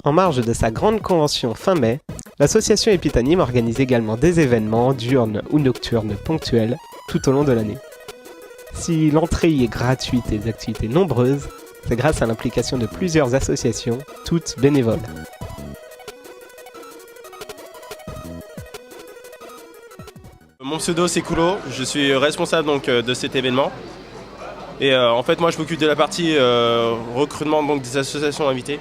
En marge de sa grande convention fin mai, l'association Epitanime organise également des événements diurnes ou nocturnes ponctuels tout au long de l'année. Si l'entrée y est gratuite et les activités nombreuses, c'est grâce à l'implication de plusieurs associations, toutes bénévoles. Mon pseudo c'est Koulo, je suis responsable donc, de cet événement. Et en fait moi je m'occupe de la partie recrutement donc, des associations invitées.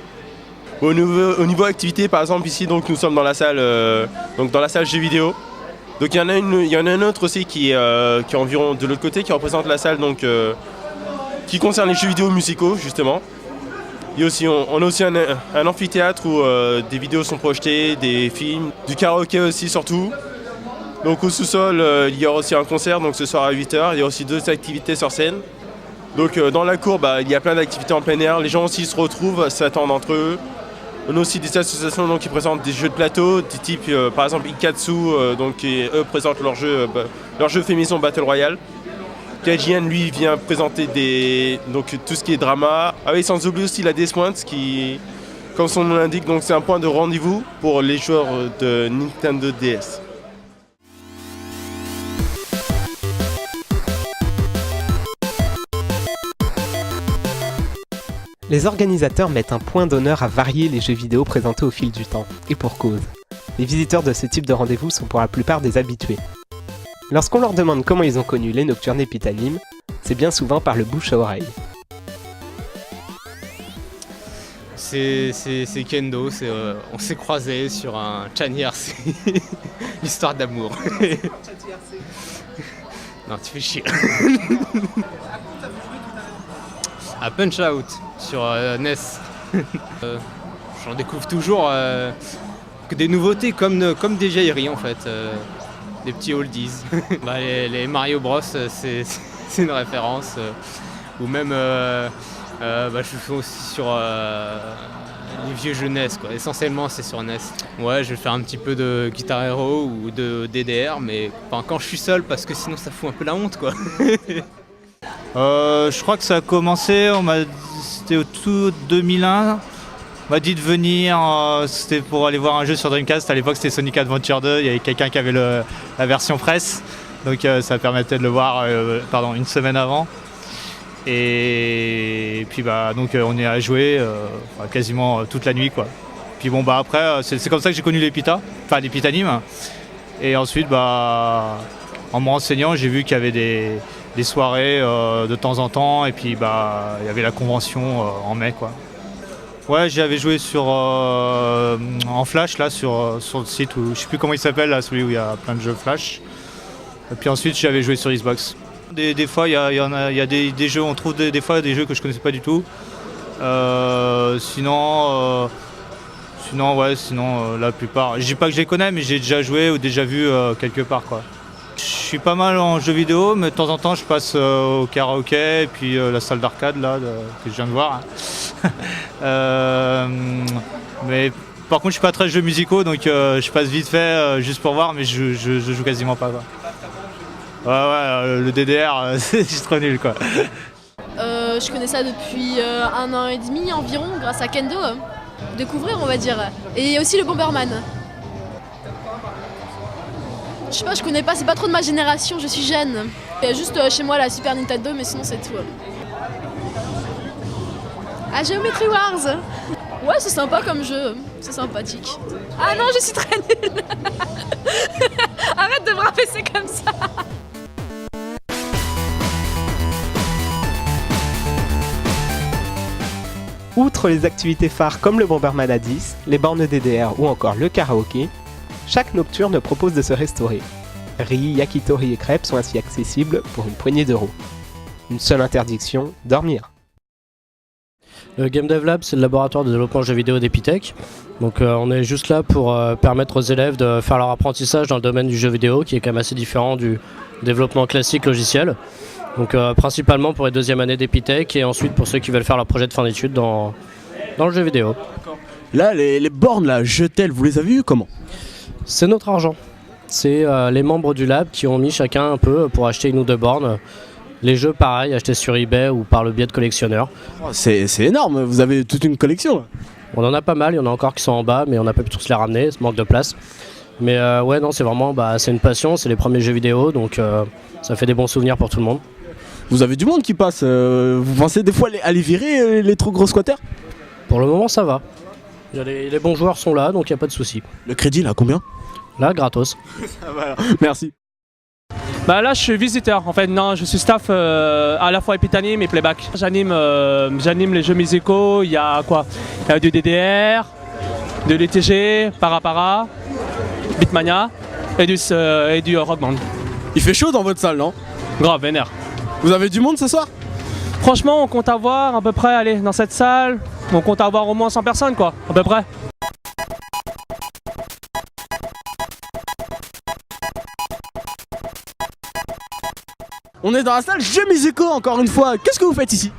Au niveau activité par exemple ici donc, nous sommes dans la salle jeux vidéo. Donc il y en a une autre aussi qui est environ de l'autre côté qui représente la salle donc, qui concerne les jeux vidéo musicaux justement. Il y a aussi, on a aussi un amphithéâtre où des vidéos sont projetées, des films, du karaoké aussi surtout. Donc au sous-sol, il y aura aussi un concert donc ce soir à 8h. Il y a aussi d'autres activités sur scène. Donc dans la cour, il y a plein d'activités en plein air. Les gens aussi se retrouvent, s'attendent entre eux. On a aussi des associations donc, qui présentent des jeux de plateau, du type par exemple Ikatsu, qui eux présentent leur jeu fait maison Battle Royale. KGN lui vient présenter tout ce qui est drama. Ah oui, sans oublier aussi la DS Point qui, comme son nom l'indique, c'est un point de rendez-vous pour les joueurs de Nintendo DS. Les organisateurs mettent un point d'honneur à varier les jeux vidéo présentés au fil du temps, et pour cause. Les visiteurs de ce type de rendez-vous sont pour la plupart des habitués. Lorsqu'on leur demande comment ils ont connu les nocturnes Epitanime, c'est bien souvent par le bouche à oreille. C'est Kendo, on s'est croisés sur un Chan IRC, l'histoire d'amour. Non, tu fais chier. À Punch Out sur NES. J'en découvre toujours que des nouveautés comme des vieilleries en fait, des petits oldies. Les Mario Bros c'est une référence. Ou même je fais aussi sur les vieux jeux NES quoi. Essentiellement c'est sur NES. Ouais, je vais faire un petit peu de Guitar Hero ou de DDR, mais quand je suis seul parce que sinon ça fout un peu la honte quoi. Je crois que ça a commencé, c'était au tout 2001. On m'a dit de venir, c'était pour aller voir un jeu sur Dreamcast. À l'époque c'était Sonic Adventure 2, il y avait quelqu'un qui avait la version presse. Donc ça permettait de le voir une semaine avant. Et puis on y a joué quasiment toute la nuit quoi. Puis après c'est comme ça que j'ai connu l'Epitanime. Et ensuite en me renseignant j'ai vu qu'il y avait des soirées de temps en temps et puis il y avait la convention en mai quoi. Ouais, j'avais joué en flash là sur le site où je sais plus comment il s'appelle là, celui où il y a plein de jeux flash. Et puis ensuite j'avais joué sur Xbox. Des fois il y a des jeux, on trouve des fois des jeux que je connaissais pas du tout. Sinon la plupart, je dis pas que je les connais mais j'ai déjà joué ou déjà vu quelque part quoi. Je suis pas mal en jeux vidéo, mais de temps en temps je passe au karaoké et puis la salle d'arcade là que je viens de voir. Mais par contre je suis pas très jeux musicaux donc je passe vite fait juste pour voir, mais je joue quasiment pas quoi. Ouais, le DDR c'est trop nul quoi. Je connais ça depuis 1 an et demi environ grâce à Kendo. Découvrir on va dire. Et aussi le Bomberman. Je sais pas, je connais pas, c'est pas trop de ma génération, je suis jeune. Il y a juste chez moi la Super Nintendo, mais sinon c'est tout. Ah, Geometry Wars. Ouais, c'est sympa comme jeu, c'est sympathique. Ah non, je suis très nulle. Arrête de me rabaisser comme ça. Outre les activités phares comme le Bomberman à 10, les bornes DDR ou encore le karaoké, chaque nocturne propose de se restaurer. Riz, yakitori et crêpes sont ainsi accessibles pour une poignée d'euros. Une seule interdiction, dormir. Le Game Dev Lab, c'est le laboratoire de développement de jeux vidéo d'Epitech. Donc on est juste là pour permettre aux élèves de faire leur apprentissage dans le domaine du jeu vidéo, qui est quand même assez différent du développement classique logiciel. Donc principalement pour les deuxièmes années d'Epitech et ensuite pour ceux qui veulent faire leur projet de fin d'études dans le jeu vidéo. Là, les bornes, là, Jetel, vous les avez vues comment ? C'est notre argent. C'est les membres du lab qui ont mis chacun un peu pour acheter 1 ou 2 bornes. Les jeux, pareil, achetés sur eBay ou par le biais de collectionneurs. Oh, c'est énorme, vous avez toute une collection. On en a pas mal, il y en a encore qui sont en bas, mais on n'a pas pu tous les ramener, ça manque de place. Mais ouais, non, c'est vraiment, c'est une passion, c'est les premiers jeux vidéo, donc ça fait des bons souvenirs pour tout le monde. Vous avez du monde qui passe. Vous pensez des fois à les virer, les trop gros squatters? Pour le moment, ça va. Les bons joueurs sont là, donc il n'y a pas de souci. Le crédit, là, combien? Là, gratos. Voilà. Merci. Bah là je suis visiteur en fait, non je suis staff à la fois Epitanim et Playback. J'anime les jeux musicaux, il y a quoi? Il y a du DDR, de l'ETG, Parapara, Beatmania et du Rock Band. Il fait chaud dans votre salle, non? Grave, vénère. Vous avez du monde ce soir? Franchement on compte avoir à peu près, allez dans cette salle, on compte avoir au moins 100 personnes quoi, à peu près. On est dans la salle Jeux musicaux encore une fois. Qu'est-ce que vous faites ici?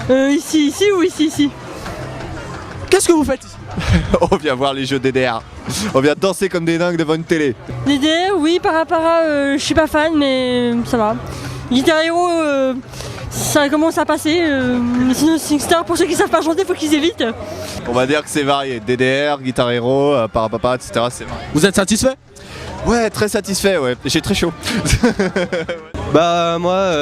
Ici ou ici? Qu'est-ce que vous faites ici? On vient voir les jeux DDR. On vient danser comme des dingues devant une télé. DDR, oui, Parapara, je suis pas fan, mais ça va. Guitar Hero, ça commence à passer. Sinon, SingStar, pour ceux qui savent pas chanter, faut qu'ils évitent. On va dire que c'est varié. DDR, Guitar Hero, Parapapa, etc. C'est varié. Vous êtes satisfait? Ouais, très satisfait, ouais. J'ai très chaud. Bah moi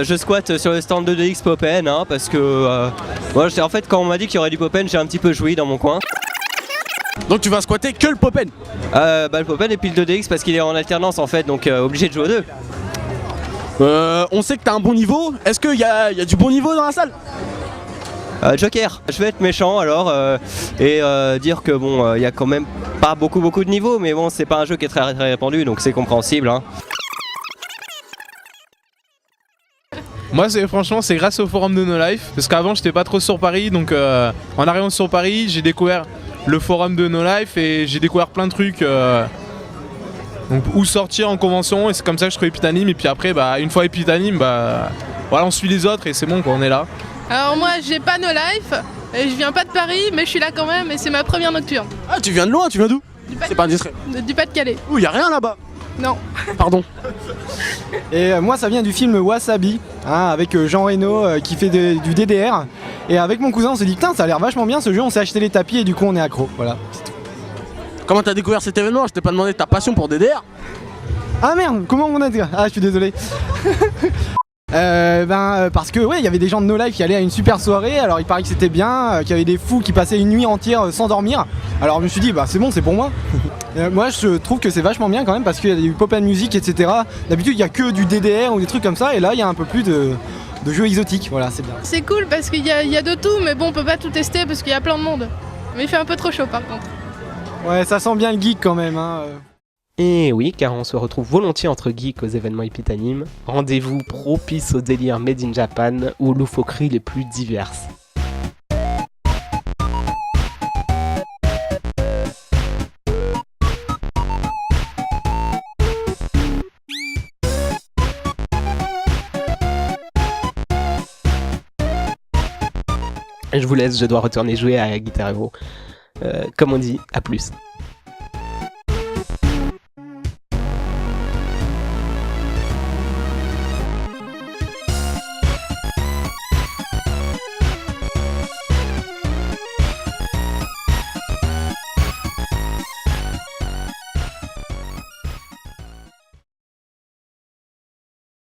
je squatte sur le stand de DX Popen hein, parce que moi, en fait quand on m'a dit qu'il y aurait du Popen j'ai un petit peu joui dans mon coin. Donc tu vas squatter que le Popen? Le Popen et puis le 2DX parce qu'il est en alternance en fait donc obligé de jouer aux deux. On sait que t'as un bon niveau. Est-ce qu'il y a du bon niveau dans la salle? Joker, je vais être méchant alors et dire que bon il y a quand même pas beaucoup de niveaux mais bon c'est pas un jeu qui est très répandu donc c'est compréhensible hein. Moi franchement c'est grâce au forum de No Life parce qu'avant j'étais pas trop sur Paris donc en arrivant sur Paris j'ai découvert le forum de No Life et j'ai découvert plein de trucs donc où sortir en convention et c'est comme ça que je trouve Epitanim et puis après une fois Epitanim voilà on suit les autres et c'est bon quoi on est là. Alors moi j'ai pas No Life, et je viens pas de Paris mais je suis là quand même et c'est ma première nocturne. Ah tu viens de loin, tu viens d'où? C'est pas indiscret. Du Pas-de-Calais. Ouh y a rien là-bas. Non. Pardon. Et moi ça vient du film Wasabi hein, avec Jean Reno qui fait du DDR. Et avec mon cousin on s'est dit putain ça a l'air vachement bien ce jeu, on s'est acheté les tapis et du coup on est accro. Voilà. Comment t'as découvert cet événement? Je t'ai pas demandé ta passion pour DDR. Ah merde, comment on a dit? Ah je suis désolé. Parce que ouais il y avait des gens de No Life qui allaient à une super soirée, alors il paraît que c'était bien, qu'il y avait des fous qui passaient une nuit entière sans dormir. Alors je me suis dit c'est bon c'est pour moi. Moi je trouve que c'est vachement bien quand même parce qu'il y a du pop and music etc. D'habitude il y a que du DDR ou des trucs comme ça et là il y a un peu plus de jeux exotiques, voilà c'est bien. C'est cool parce qu'il y a de tout mais bon on peut pas tout tester parce qu'il y a plein de monde. Mais il fait un peu trop chaud par contre. Ouais ça sent bien le geek quand même hein. Et oui, car on se retrouve volontiers entre geeks aux événements Epitanim. Rendez-vous propice au délire Made in Japan aux loufoqueries les plus diverses. Je vous laisse, je dois retourner jouer à Guitar Hero. Comme on dit, à plus.